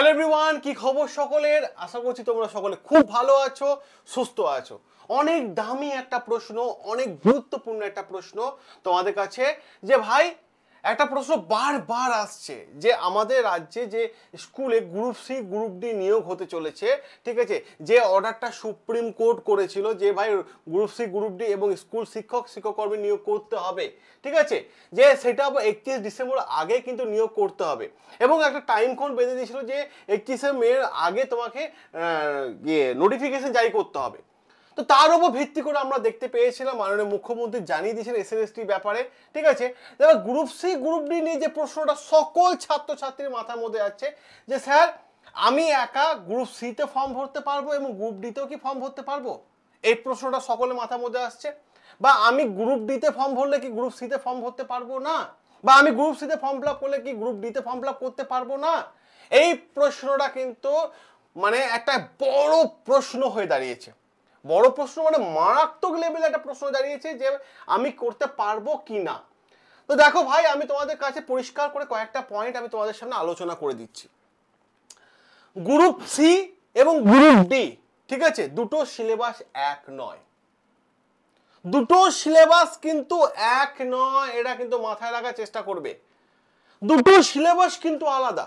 Hello everyone, কি খবর সকলের? আশা করছি তোমরা সকলে খুব ভালো আছো, সুস্থ আছো। অনেক দামি একটা প্রশ্ন, অনেক গুরুত্বপূর্ণ একটা প্রশ্ন তোমাদের কাছে, যে ভাই একটা প্রশ্ন বারবার আসছে যে আমাদের রাজ্যে যে স্কুলে গ্রুপ সি গ্রুপ ডি নিয়োগ হতে চলেছে, ঠিক আছে, যে অর্ডারটা সুপ্রিম কোর্ট করেছিল যে ভাই গ্রুপ সি গ্রুপ ডি এবং স্কুল শিক্ষক শিক্ষককর্মী নিয়োগ করতে হবে, ঠিক আছে, যে সেটা 31 ডিসেম্বর আগে কিন্তু নিয়োগ করতে হবে এবং একটা টাইম কোড বেঁধে দিয়েছিল যে 31 মের আগে তোমাকে নোটিফিকেশন জারি করতে হবে। তো তার উপর ভিত্তি করে আমরা দেখতে পেয়েছিলাম মাননীয় মুখ্যমন্ত্রী জানিয়ে দিয়েছিলেন এসএলএসটি ব্যাপারে, ঠিক আছে। এবার গ্রুপ সি গ্রুপ ডি নিয়ে যে প্রশ্নটা সকল ছাত্রছাত্রীর মাথার মধ্যে আছে যে স্যার আমি একা গ্রুপ সিতে ফর্ম ভরতে পারবো এবং গ্রুপ ডিতেও কি ফর্ম ভরতে পারবো, এই প্রশ্নটা সকলের মাথার মধ্যে আসছে। বা আমি গ্রুপ ডিতে ফর্ম ভরলে কি গ্রুপ সিতে ফর্ম ভরতে পারবো না, বা আমি গ্রুপ সিতে ফর্ম ফিল আপ করলে কি গ্রুপ ডিতে ফর্ম ফিল আপ করতে পারবো না। এই প্রশ্নটা কিন্তু মানে একটা বড় প্রশ্ন হয়ে দাঁড়িয়েছে, বড় প্রশ্ন মানে মারাত্মক লেভেলে একটা প্রশ্ন দাঁড়িয়েছে যে আমি করতে পারবো কি না। তো দেখো ভাই, আমি তোমাদের কাছে পরিষ্কার করে কয়েকটা পয়েন্ট আমি তোমাদের সামনে আলোচনা করে দিচ্ছি। গ্রুপ সি এবং গ্রুপ ডি, ঠিক আছে, দুটো সিলেবাস এক নয়, দুটো সিলেবাস কিন্তু এক নয়, এটা কিন্তু মাথায় রাখার চেষ্টা করবে। দুটো সিলেবাস কিন্তু আলাদা।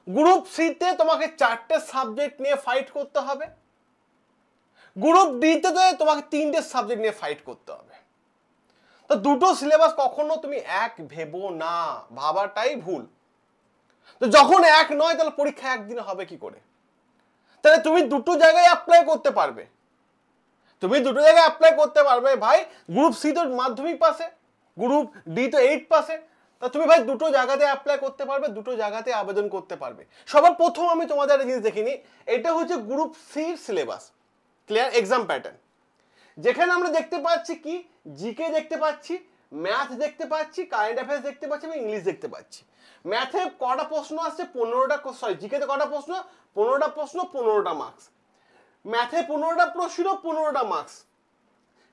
গ্রুপ সিতে তোমাকে 4টে সাবজেক্ট নিয়ে ফাইট করতে হবে, গ্রুপ ডিতে তোমাকে 3টে সাবজেক্ট নিয়ে ফাইট করতে হবে। তো দুটো সিলেবাস কখনো তুমি এক ভেবো না, ভাবাটাই ভুল। তো যখন এক নয় তাহলে পরীক্ষা একদিনে হবে কি করে? তাহলে তুমি দুটো জায়গায় অ্যাপ্লাই করতে পারবে, তুমি দুটো জায়গায় অ্যাপ্লাই করতে পারবে ভাই। গ্রুপ সি তো মাধ্যমিক পাশে, গ্রুপ ডি তো 8 পাশে, তা তুমি ভাই দুটো জায়গাতে অ্যাপ্লাই করতে পারবে, দুটো জায়গাতে আবেদন করতে পারবে। সবার প্রথম আমি তোমাদের একটা জিনিস দেখিনি, এটা হচ্ছে গ্রুপ সির সিলেবাস, ক্লিয়ার এক্সাম প্যাটার্ন, যেখানে আমরা দেখতে পাচ্ছি কি জিকে দেখতে পাচ্ছি, ম্যাথ দেখতে পাচ্ছি, কারেন্ট অ্যাফেয়ার্স দেখতে পাচ্ছি এবং ইংলিশ দেখতে পাচ্ছি। ম্যাথে কটা প্রশ্ন আসছে? 15টা, সরি জিকেতে কটা প্রশ্ন? 15টা প্রশ্ন, 15টা মার্কস। ম্যাথে 15টা প্রশ্ন, 15টা মার্কস।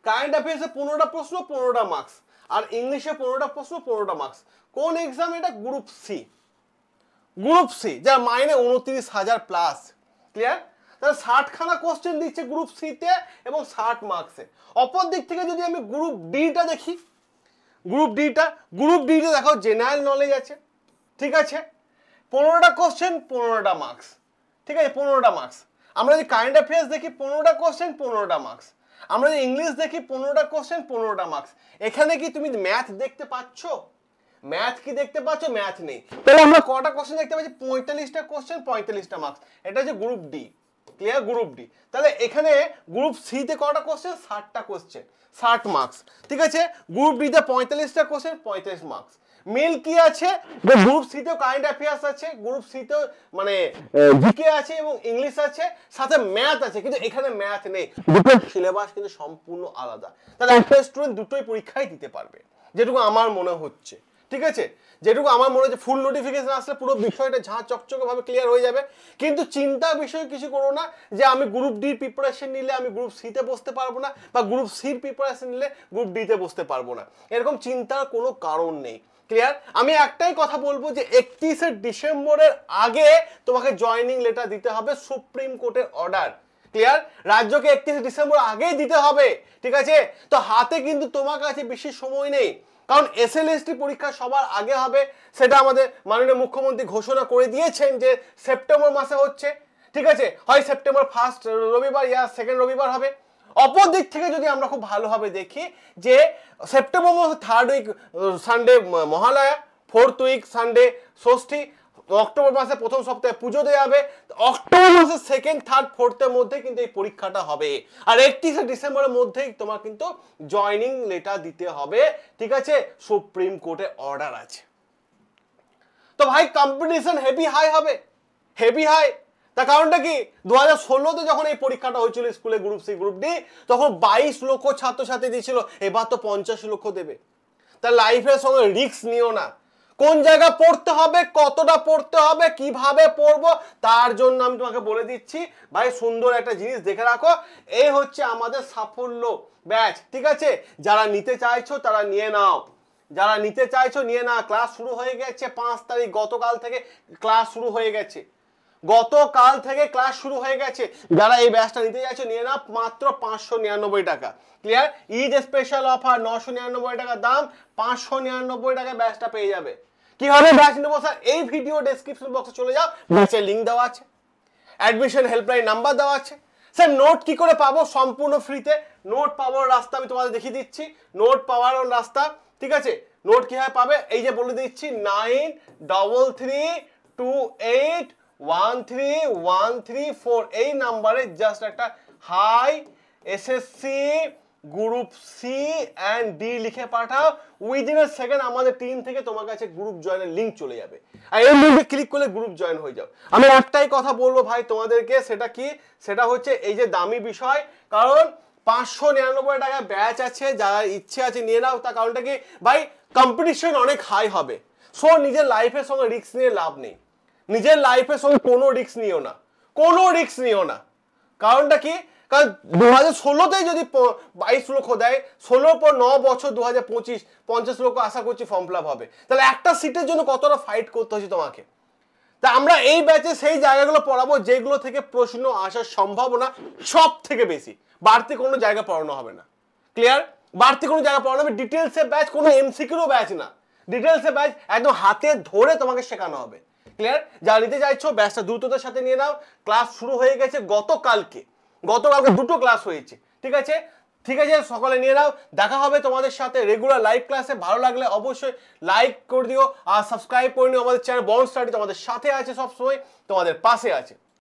কারেন্ট অ্যাফেয়ার্সে 15টা প্রশ্ন, 15টা মার্কস। আর ইংলিশে 15টা প্রশ্ন, 15টা মার্কস। কোন এক্সাম এটা? Group C. গ্রুপ সি যার মাইনে 29,000 প্লাস, ক্লিয়ার। তাহলে 60খানা কোশ্চেন দিচ্ছে গ্রুপ সিতে এবং 60 মার্কসে। অপর দিক থেকে যদি আমি গ্রুপ ডিটা দেখি, গ্রুপ ডিটা দেখো জেনারেল নলেজ আছে, ঠিক আছে, 15টা কোশ্চেন, 15টা মার্কস, ঠিক আছে, 15টা মার্কস। আমরা যদি কারেন্ট অ্যাফেয়ার্স দেখি 15টা কোশ্চেন, 15টা মার্কস। আমরা যদি ইংলিশ দেখি 15টা কোশ্চেন, 15টা মার্কস। এখানে কি তুমি ম্যাথ দেখতে পাচ্ছ? ম্যাথ কি দেখতে পাচ্ছ? ম্যাথ নেই। তাহলে আমরা কটা কোশ্চেন দেখতে পাচ্ছি? 45টা কোশ্চেন, 45টা মার্কস। এটা হচ্ছে group D, clear, group D. তাহলে এখানে গ্রুপ সি তে কটা কোশ্চেন? 60টা কোশ্চেন, 60 মার্কস, ঠিক আছে। গ্রুপ ডি তে 45টা কোশ্চেন, 45 মার্কস। মিল কি আছে? গ্রুপ সি তেও কারেন্ট অ্যাফেয়ার্স আছে, গ্রুপ সি তেও মানে জিকে আছে এবং ইংলিশ আছে, সাথে ম্যাথ আছে, কিন্তু এখানে ম্যাথ নেই। দুটো সিলেবাস কিন্তু সম্পূর্ণ আলাদা। তাহলে একটা স্টুডেন্ট দুটোই পরীক্ষায় দিতে পারবে, যেটুকু আমার মনে হচ্ছে, ঠিক আছে, যেটুকু আমার মনে হচ্ছে। ফুল নোটিফিকেশন আসলে পুরো বিষয়টা ঝাঁ চকচকে ভাবে ক্লিয়ার হয়ে যাবে। কিন্তু চিন্তার বিষয় কিছু করো না যে আমি গ্রুপ ডির প্রিপারেশন নিলে আমি গ্রুপ সিতে বসতে পারবো না, বা গ্রুপ সির প্রিপারেশন নিলে গ্রুপ ডিতে বসতে পারবো না, এরকম চিন্তার কোনো কারণ নেই, ক্লিয়ার। আমি একটাই কথা বলবো যে 31 ডিসেম্বরের আগে তোমাকে জয়নিং লেটার দিতে হবে, সুপ্রিম কোর্টের অর্ডার, ক্লিয়ার। রাজ্যকে 31 ডিসেম্বর আগেই দিতে হবে, ঠিক আছে। তো হাতে কিন্তু তোমার কাছে বেশি সময় নেই, কারণ এসএলএসটি পরীক্ষা সবার আগে হবে, সেটা আমাদের মাননীয় মুখ্যমন্ত্রী ঘোষণা করে দিয়েছেন যে সেপ্টেম্বর মাসে হচ্ছে, ঠিক আছে। হয় সেপ্টেম্বর 1 রবিবার ইয়া 2 রবিবার হবে। অপর দিক থেকে যদি আমরা খুব ভালোভাবে দেখি যে সেপ্টেম্বর মাসে 3rd week Sunday Mahalaya, 4th week Sunday Shashthi, October মাসে প্রথম সপ্তাহে পুজো দেওয়া হবে, অক্টোবর মাসে 2nd, 3rd, 4th এর মধ্যে কিন্তু এই পরীক্ষাটা হবে। আর 31 ডিসেম্বরের মধ্যেই তোমার কিন্তু জয়নিং লেটার দিতে হবে, ঠিক আছে, সুপ্রিম কোর্টের অর্ডার আছে। তো ভাই কম্পিটিশন হেভি হাই হবে, হেভি হাই। তার কারণটা কি? 2016তে যখন এই পরীক্ষাটা হয়েছিল স্কুলে গ্রুপ সি গ্রুপ ডি, তখন 22 লক্ষ ছাত্রছাত্রী দিয়েছিল, এবার তো 50 লক্ষ দেবে। তার লাইফের সঙ্গে রিস্ক নিও না। কোন জায়গা পড়তে হবে, কতটা পড়তে হবে, কিভাবে পড়বো, তার জন্য আমি তোমাকে বলে দিচ্ছি ভাই, সুন্দর একটা জিনিস দেখে রাখো। এই হচ্ছে আমাদের সাফল্য ব্যাচ, ঠিক আছে। যারা নিতে চাইছো তারা নিয়ে নাও, যারা নিতে চাইছো নিয়ে না, ক্লাস শুরু হয়ে গেছে 5 তারিখ, গতকাল থেকে ক্লাস শুরু হয়ে গেছে, গতকাল থেকে ক্লাস শুরু হয়ে গেছে। যারা এই ব্যাচটা নিতে চাইছো নিয়ে না, মাত্র 599 টাকা। ক্লিয়ার? ঈদ স্পেশাল অফার, 999 টাকা দাম, 599 টাকায় ব্যাচটা পেয়ে যাবে। কিভাবে ব্যাচ নেবো স্যার? এই ভিডিও ডেসক্রিপশন বক্সে চলে যাও, ব্যাচের লিঙ্ক দেওয়া আছে, অ্যাডমিশন হেল্পলাইন নাম্বার দেওয়া আছে। স্যার নোট কি করে পাবো? সম্পূর্ণ ফ্রিতে নোট পাওয়ার রাস্তা আমি তোমাদের দেখিয়ে দিচ্ছি। নোট পাওয়ার রাস্তা, ঠিক আছে? নোট কিভাবে পাবে এই যে বলে দিচ্ছি, 9332813134 এই নাম্বারে জাস্ট একটা hi SSC group C and D লিখে পাঠাও, উইদিন এ সেকেন্ড আমাদের টিম থেকে তোমার কাছে গ্রুপ জয়েনের লিঙ্ক চলে যাবে, আর এই লিঙ্কে ক্লিক করলে গ্রুপ জয়েন হয়ে যাও। আমি একটাই কথা বলবো ভাই তোমাদেরকে, সেটা কি? সেটা হচ্ছে এই যে দামি বিষয়, কারণ 599 টাকা ব্যাচ আছে, যারা ইচ্ছে আছে নিয়ে নাও। তার কারণটা কি ভাই, কম্পিটিশন অনেক হাই হবে। সো নিজের লাইফের সঙ্গে রিস্ক নিয়ে লাভ নেই, নিজের লাইফের সঙ্গে কোনো রিস্ক নিও না, কোনো রিস্ক নিও না। কারণটা কি? কারণ 2016তেই যদি 22 লক্ষ দেয়, 16 পর 9 বছর 2025 50 লক্ষ আশা করছি ফর্ম ফিল আপ হবে। তাহলে একটা সিটের জন্য কতটা ফাইট করতে হচ্ছে তোমাকে। তা আমরা এই ব্যাচে সেই জায়গাগুলো পড়াবো যেগুলো থেকে প্রশ্ন আসার সম্ভাবনা সব থেকে বেশি, বাড়তি কোনো জায়গা পড়ানো হবে না। ক্লিয়ার? বাড়তি কোনো জায়গা পড়ানো হবে, ডিটেলসের ব্যাচ, কোনো এমসিকিউর ব্যাচ না, ডিটেলসের ব্যাচ একদম হাতে ধরে তোমাকে শেখানো হবে। ক্লিয়ার? যারা নিতে চাইছো ব্যাচটা দ্রুততার সাথে নিয়ে নাও। ক্লাস শুরু হয়ে গেছে গতকালকে, গতকালকে 2টো ক্লাস হয়েছে, ঠিক আছে? ঠিক আছে, সকালে নিয়ে নাও। দেখা হবে তোমাদের সাথে রেগুলার লাইভ ক্লাসে। ভালো লাগলে অবশ্যই লাইক করে দিও আর সাবস্ক্রাইব করে নিও আমাদের চ্যানেল। বন্ড স্টাডি তোমাদের সাথে আছে, সবসময় তোমাদের পাশে আছে।